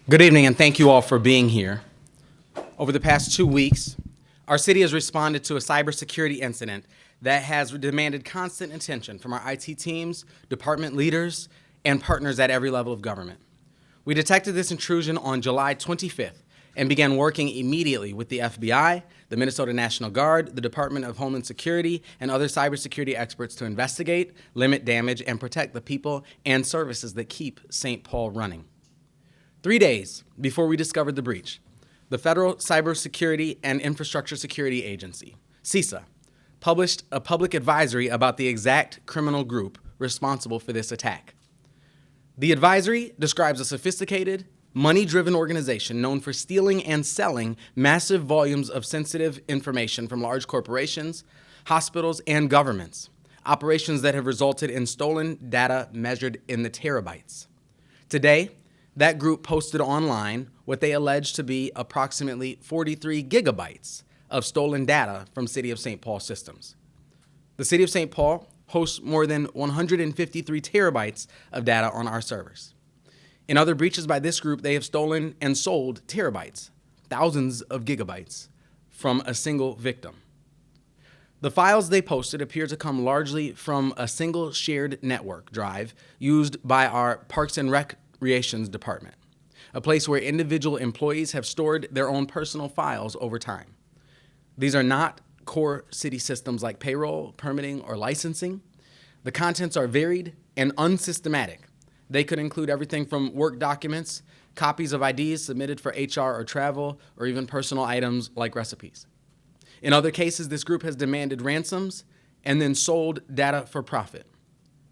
Good evening, and thank you all for being here. Over the past 2 weeks, our city has responded to a cybersecurity incident that has demanded constant attention from our IT teams, department leaders, and partners at every level of government. We detected this intrusion on July 25th and began working immediately with the FBI, the Minnesota National Guard, the Department of Homeland Security, and other cybersecurity experts to investigate, limit damage, and protect the people and services that keep St. Paul running. 3 days before we discovered the breach, the Federal Cybersecurity and Infrastructure Security Agency, CISA, published a public advisory about the exact criminal group responsible for this attack. The advisory describes a sophisticated, money-driven organization known for stealing and selling massive volumes of sensitive information from large corporations, hospitals, and governments, operations that have resulted in stolen data measured in the terabytes. Today, that group posted online what they allege to be approximately 43 gigabytes of stolen data from City of St. Paul systems. The City of St. Paul hosts more than 153 terabytes of data on our servers. In other breaches by this group, they have stolen and sold terabytes, thousands of gigabytes, from a single victim. The files they posted appear to come largely from a single shared network drive used by our Parks and Recreations Department, a place where individual employees have stored their own personal files over time. These are not core city systems like payroll, permitting, or licensing. The contents are varied and unsystematic. They could include everything from work documents, copies of IDs submitted for HR or travel, or even personal items like recipes. In other cases, this group has demanded ransoms and then sold data for profit.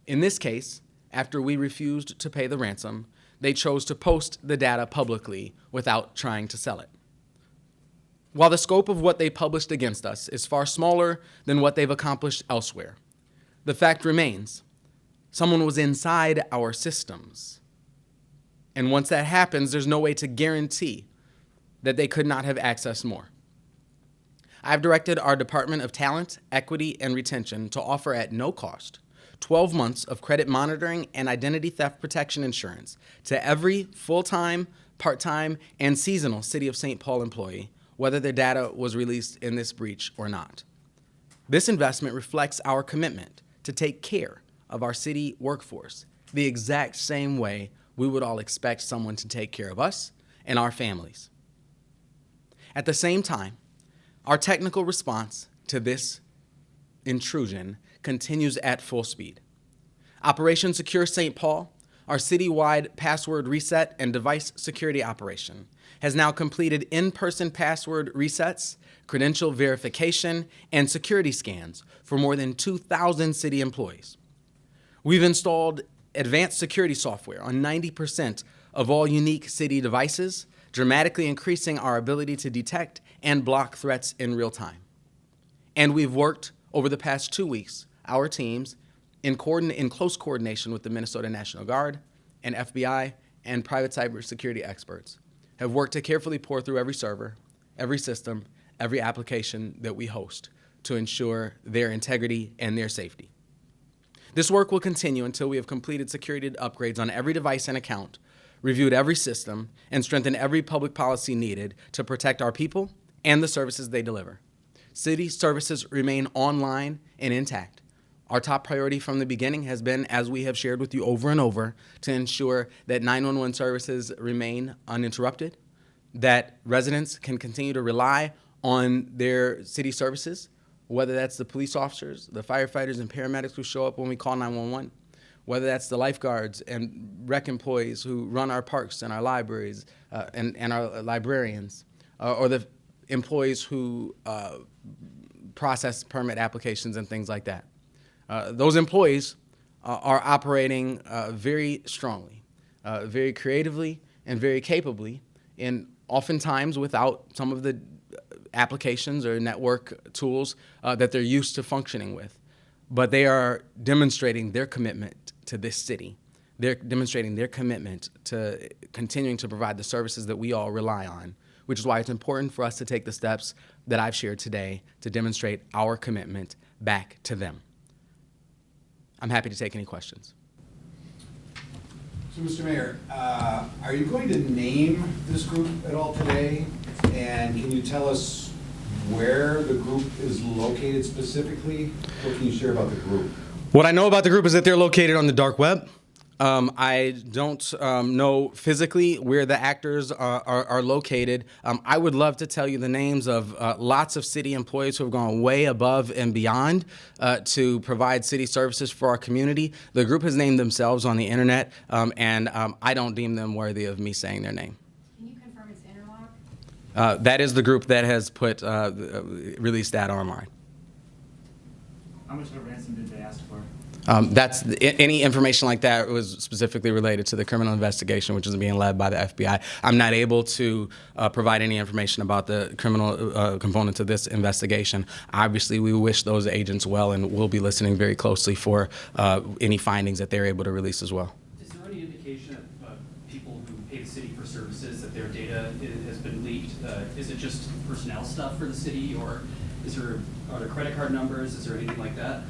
In this case, after we refused to pay the ransom, they chose to post the data publicly without trying to sell it. While the scope of what they published against us is far smaller than what they've accomplished elsewhere, the fact remains, someone was inside our systems. And once that happens, there's no way to guarantee that they could not have accessed more. I've directed our Department of Talent, Equity, and Retention to offer at no cost 12 months of credit monitoring and identity theft protection insurance to every full-time, part-time, and seasonal City of St. Paul employee, whether their data was released in this breach or not. This investment reflects our commitment to take care of our city workforce the exact same way we would all expect someone to take care of us and our families. At the same time, our technical response to this intrusion continues at full speed. Operation Secure St. Paul, our citywide password reset and device security operation, has now completed in-person password resets, credential verification, and security scans for more than 2,000 city employees. We've installed advanced security software on 90% of all unique city devices, dramatically increasing our ability to detect and block threats in real time. And we've worked over the past 2 weeks, our teams, in close coordination with the Minnesota National Guard and FBI and private cybersecurity experts, have worked to carefully pore through every server, every system, every application that we host to ensure their integrity and their safety. This work will continue until we have completed security upgrades on every device and account, reviewed every system, and strengthened every public policy needed to protect our people and the services they deliver. City services remain online and intact. Our top priority from the beginning has been, as we have shared with you over and over, to ensure that 911 services remain uninterrupted, that residents can continue to rely on their city services, whether that's the police officers, the firefighters and paramedics who show up when we call 911, whether that's the lifeguards and rec employees who run our parks and our libraries and our librarians, or the employees who process permit applications and things like that. Those employees are operating very strongly, very creatively, and very capably, and oftentimes without some of the applications or network tools that they're used to functioning with. But they are demonstrating their commitment to this city. They're demonstrating their commitment to continuing to provide the services that we all rely on, which is why it's important for us to take the steps that I've shared today to demonstrate our commitment back to them. I'm happy to take any questions. So, Mr. Mayor, are you going to name this group at all today? And can you tell us where the group is located specifically? What can you share about the group? What I know about the group is that they're located on the dark web. I don't know physically where the actors are located. I would love to tell you the names of lots of city employees who have gone way above and beyond to provide city services for our community. The group has named themselves on the internet, and I don't deem them worthy of me saying their name. Can you confirm it's Interlock? That is the group that has released that online. How much of a ransom did they ask for? Any information like that was specifically related to the criminal investigation, which is being led by the FBI. I'm not able to provide any information about the criminal component of this investigation. Obviously, we wish those agents well, and we'll be listening very closely for any findings that they're able to release as well. Is there any indication of people who pay the city for services that their data has been leaked? Is it just personnel stuff for the city, or are there credit card numbers? Is there anything like that?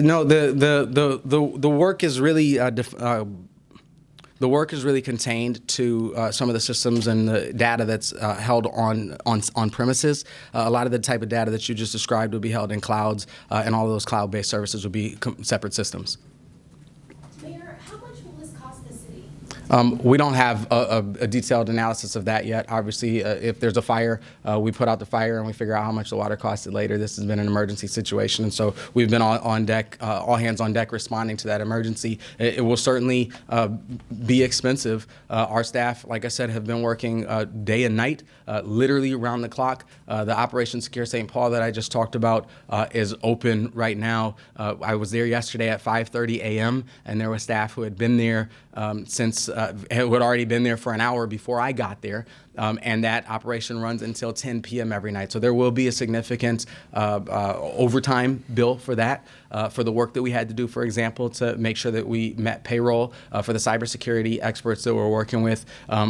No, the work is really the work is really contained to some of the systems and the data that's held on premises. A lot of the type of data that you just described would be held in clouds, and all of those cloud-based services would be separate systems. Mayor, how much will this cost the city? We don't have a detailed analysis of that yet. Obviously, if there's a fire, we put out the fire and we figure out how much the water costed later. This has been an emergency situation, and so we've been on deck, all hands on deck, responding to that emergency. It will certainly be expensive. Our staff, like I said, have been working day and night, literally around the clock. The Operation Secure St. Paul that I just talked about is open right now. I was there yesterday at 5:30 a.m., and there were staff who had been there since who had already been there for an hour before I got there, and that operation runs until 10 p.m. every night. So there will be a significant overtime bill for that, for the work that we had to do, for example, to make sure that we met payroll for the cybersecurity experts that we're working with.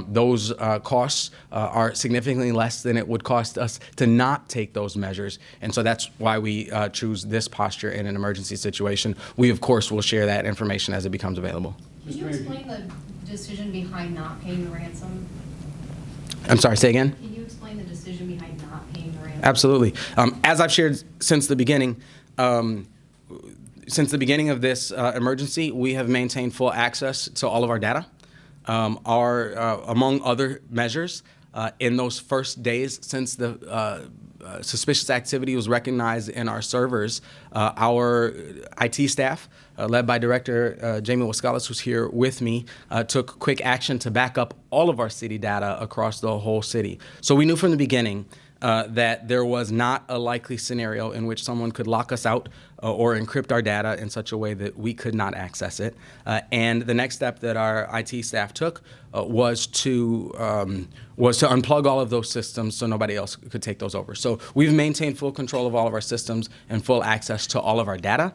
Those costs are significantly less than it would cost us to not take those measures, and so that's why we choose this posture in an emergency situation. We, of course, will share that information as it becomes available. Can you explain the decision behind not paying the ransom? I'm sorry, say again? Can you explain the decision behind not paying the ransom? Absolutely. As I've shared since the beginning of this emergency, we have maintained full access to all of our data. Among other measures, in those first days since the suspicious activity was recognized in our servers, our IT staff, led by Director Jamie Wascalis, who's here with me, took quick action to back up all of our city data across the whole city. So we knew from the beginning that there was not a likely scenario in which someone could lock us out or encrypt our data in such a way that we could not access it. And the next step that our IT staff took was to unplug all of those systems so nobody else could take those over. So we've maintained full control of all of our systems and full access to all of our data.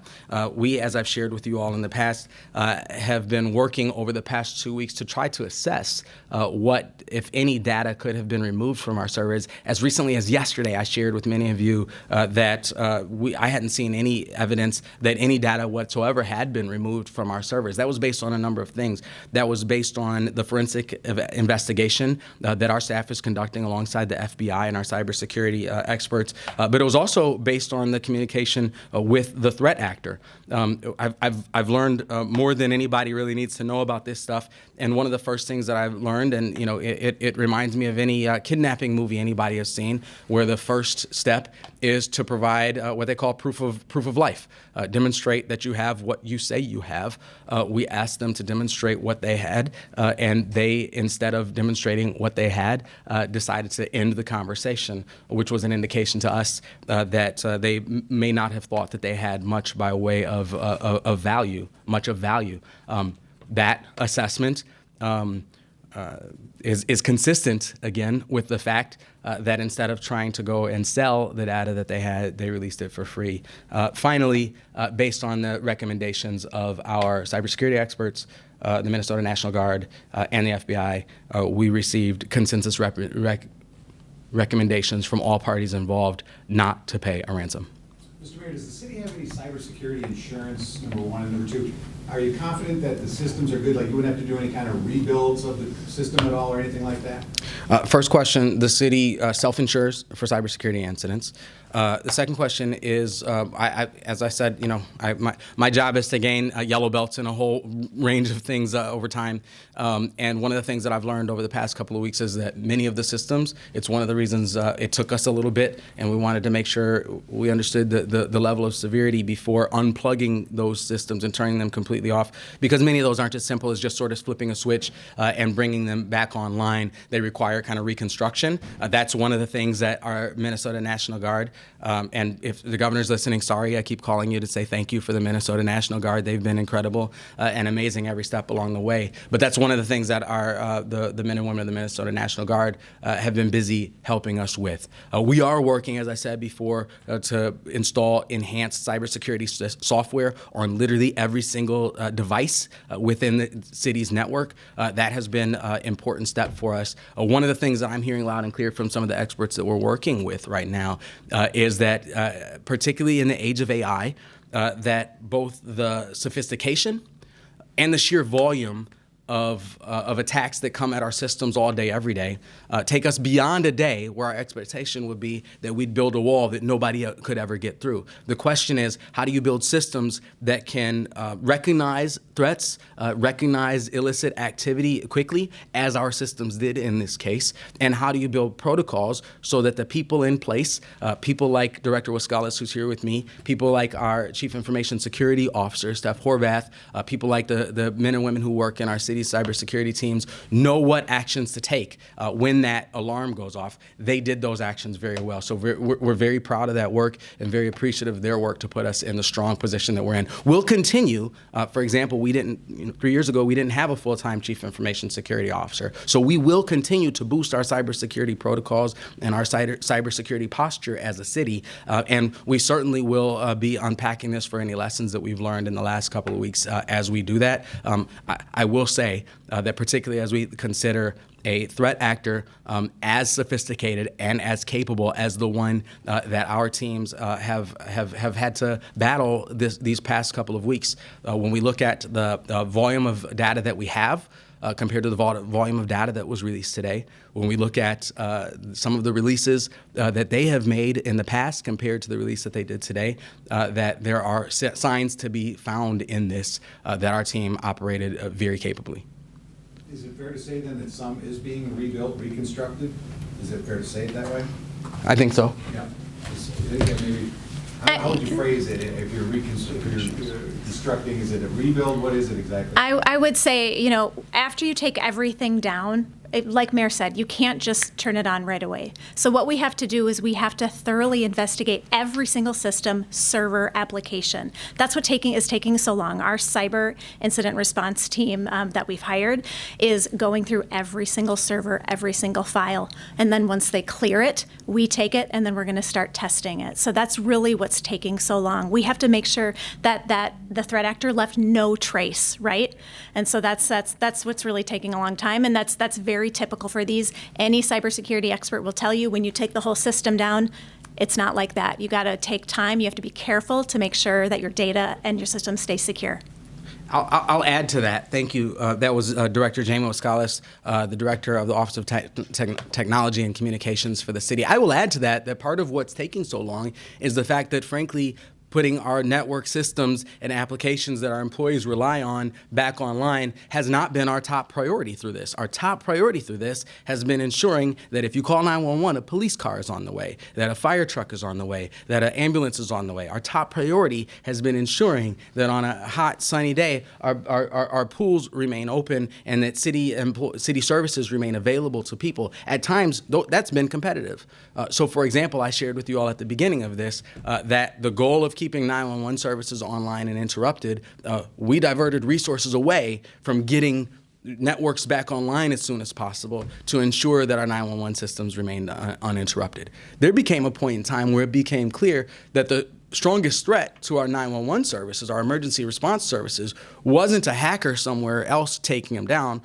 We, as I've shared with you all in the past, have been working over the past 2 weeks to try to assess what, if any, data could have been removed from our servers. As recently as yesterday, I shared with many of you that I hadn't seen any evidence that any data whatsoever had been removed from our servers. That was based on a number of things. That was based on the forensic investigation that our staff is conducting alongside the FBI and our cybersecurity experts, but it was also based on the communication with the threat actor. I've learned more than anybody really needs to know about this stuff, and one of the first things that I've learned, and it reminds me of any kidnapping movie anybody has seen, where the first step is to provide what they call proof of life. Demonstrate that you have what you say you have. We asked them to demonstrate what they had, and they, instead of demonstrating what they had, decided to end the conversation, which was an indication to us that they may not have thought that they had much by way of value, much of value. That assessment is consistent, again, with the fact that instead of trying to go and sell the data that they had, they released it for free. Finally, based on the recommendations of our cybersecurity experts, the Minnesota National Guard, and the FBI, we received consensus recommendations from all parties involved not to pay a ransom. Mr. Mayor, does the city have any cybersecurity insurance, number one? And number two, Are you confident that the systems are good? Like you wouldn't have to do any kind of rebuilds of the system at all or anything like that? First question, the city self-insures for cybersecurity incidents. The second question is, as I said, my job is to gain yellow belts in a whole range of things over time. And one of the things that I've learned over the past couple of weeks is that many of the systems, it's one of the reasons it took us a little bit, and we wanted to make sure we understood the level of severity before unplugging those systems and turning them completely off, because many of those aren't as simple as just sort of flipping a switch and bringing them back online. They require kind of reconstruction. That's one of the things that our Minnesota National Guard, and if the governor's listening, sorry, I keep calling you to say thank you for the Minnesota National Guard. They've been incredible and amazing every step along the way. But that's one of the things that the men and women of the Minnesota National Guard have been busy helping us with. We are working, as I said before, to install enhanced cybersecurity software on literally every single device within the city's network. That has been an important step for us. One of the things that I'm hearing loud and clear from some of the experts that we're working with right now is that, particularly in the age of AI, that both the sophistication and the sheer volume of attacks that come at our systems all day, every day, take us beyond a day where our expectation would be that we'd build a wall that nobody could ever get through. The question is, how do you build systems that can recognize threats, recognize illicit activity quickly, as our systems did in this case? And how do you build protocols so that the people in place, people like Director Waskalis, who's here with me, people like our Chief Information Security Officer, Steph Horvath, people like the men and women who work in our city's cybersecurity teams, know what actions to take when that alarm goes off. They did those actions very well. So we're very proud of that work and very appreciative of their work to put us in the strong position that we're in. We'll continue. For example, 3 years ago, we didn't have a full-time Chief Information Security Officer. So we will continue to boost our cybersecurity protocols and our cybersecurity posture as a city. And we certainly will be unpacking this for any lessons that we've learned in the last couple of weeks as we do that. I will say that particularly as we consider a threat actor as sophisticated and as capable as the one that our teams have had to battle these past couple of weeks. When we look at the volume of data that we have compared to the volume of data that was released today, when we look at some of the releases that they have made in the past compared to the release that they did today, that there are signs to be found in this that our team operated very capably. Is it fair to say then that some is being rebuilt, reconstructed? Is it fair to say it that way? I think so. Yeah. Maybe, how would you phrase it? If you're constructing, is it a rebuild? What is it exactly? I would say, after you take everything down, like Mayor said, you can't just turn it on right away. So what we have to do is we have to thoroughly investigate every single system, server, application. That's what is taking so long. Our cyber incident response team that we've hired is going through every single server, every single file. And then once they clear it, we take it and then we're going to start testing it. So that's really what's taking so long. We have to make sure that the threat actor left no trace, right? And so that's what's really taking a long time, and that's very typical for these. Any cybersecurity expert will tell you when you take the whole system down, it's not like that. You got to take time. You have to be careful to make sure that your data and your system stay secure. I'll add to that. Thank you. That was Director Jamie Waskalis, the Director of the Office of Technology and Communications for the city. I will add to that part of what's taking so long is the fact that, frankly, putting our network systems and applications that our employees rely on back online has not been our top priority through this. Our top priority through this has been ensuring that if you call 911, a police car is on the way, that a fire truck is on the way, that an ambulance is on the way. Our top priority has been ensuring that on a hot, sunny day, our pools remain open and that city services remain available to people. At times, that's been competitive. So, for example, I shared with you all at the beginning of this that the goal of keeping 911 services online and interrupted, we diverted resources away from getting networks back online as soon as possible to ensure that our 911 systems remained uninterrupted. There became a point in time where it became clear that the strongest threat to our 911 services, our emergency response services, wasn't a hacker somewhere else taking them down,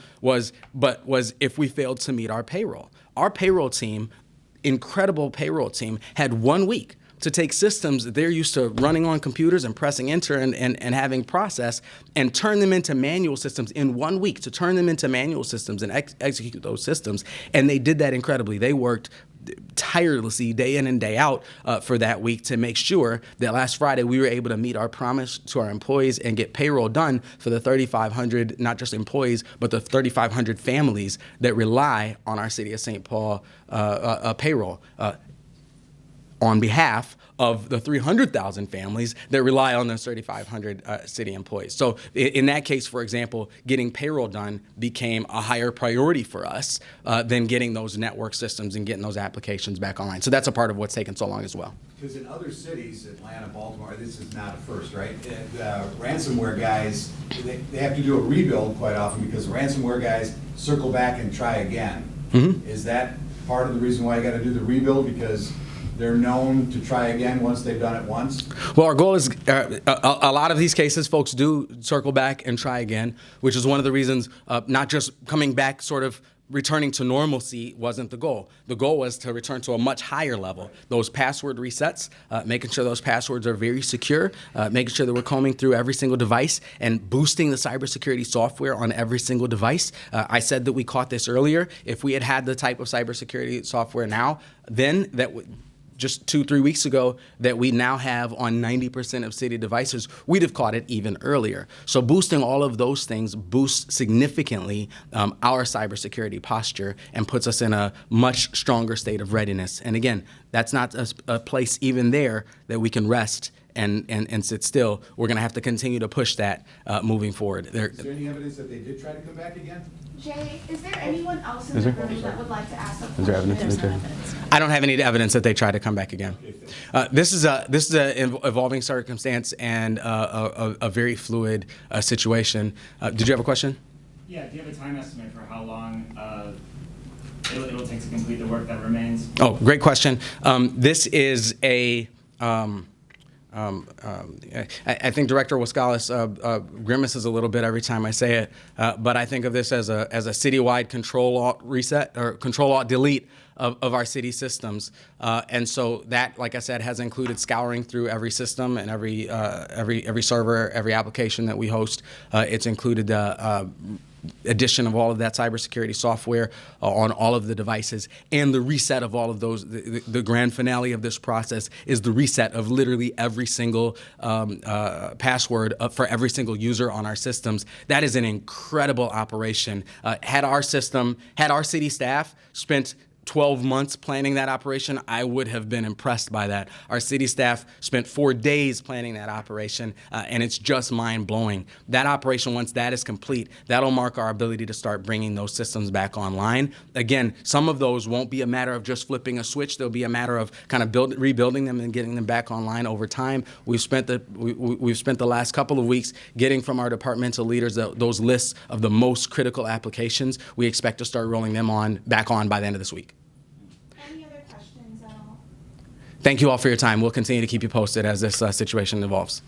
but was if we failed to meet our payroll. Our payroll team, incredible payroll team, had 1 week to take systems that they're used to running on computers and pressing enter and having process and turn them into manual systems in 1 week, to turn them into manual systems and execute those systems. And they did that incredibly. They worked tirelessly day in and day out for that week to make sure that last Friday we were able to meet our promise to our employees and get payroll done for the 3,500, not just employees, but the 3,500 families that rely on our City of St. Paul payroll on behalf of the 300,000 families that rely on those 3,500 city employees. So in that case, for example, getting payroll done became a higher priority for us than getting those network systems and getting those applications back online. So that's a part of what's taken so long as well. Because in other cities, Atlanta, Baltimore, this is not a first, right? Ransomware guys, they have to do a rebuild quite often because ransomware guys circle back and try again. Mm-hmm. Is that part of the reason why you got to do the rebuild? Because they're known to try again once they've done it once? Well, our goal is, a lot of these cases, folks do circle back and try again, which is one of the reasons, not just coming back sort of returning to normalcy wasn't the goal. The goal was to return to a much higher level. Those password resets, making sure those passwords are very secure, making sure that we're combing through every single device and boosting the cybersecurity software on every single device. I said that we caught this earlier. If we had had the type of cybersecurity software now, then that would, just 2-3 weeks ago, that we now have on 90% of city devices, we'd have caught it even earlier. So boosting all of those things boosts significantly our cybersecurity posture and puts us in a much stronger state of readiness. And again, that's not a place even there that we can rest and sit still. We're going to have to continue to push that moving forward. Is there any evidence that they did try to come back again? Jay, is there anyone else in the room that would like to ask a question? Is there evidence? I don't have any evidence that they tried to come back again. This is a evolving circumstance and a very fluid situation. Did you have a question? Yeah. Do you have a time estimate for how long it'll take to complete the work that remains? Oh, great question. This is a. I think Director Wascalis grimaces a little bit every time I say it, but I think of this as a citywide Control-Alt reset or Control-Alt-Delete of our city systems, and so that, like I said, has included scouring through every system and every server, every application that we host. It's included addition of all of that cybersecurity software on all of the devices, and the reset of all of those. The grand finale of this process is the reset of literally every single password for every single user on our systems. That is an incredible operation. Had our city staff spent 12 months planning that operation, I would have been impressed by that. Our city staff spent 4 days planning that operation, and it's just mind-blowing. That operation, once that is complete, that'll mark our ability to start bringing those systems back online. Again, some of those won't be a matter of just flipping a switch. They'll be a matter of kind of rebuilding them and getting them back online over time. We've spent the last couple of weeks getting from our departmental leaders those lists of the most critical applications. We expect to start rolling them back on by the end of this week. Any other questions at all? Thank you all for your time. We'll continue to keep you posted as this situation evolves.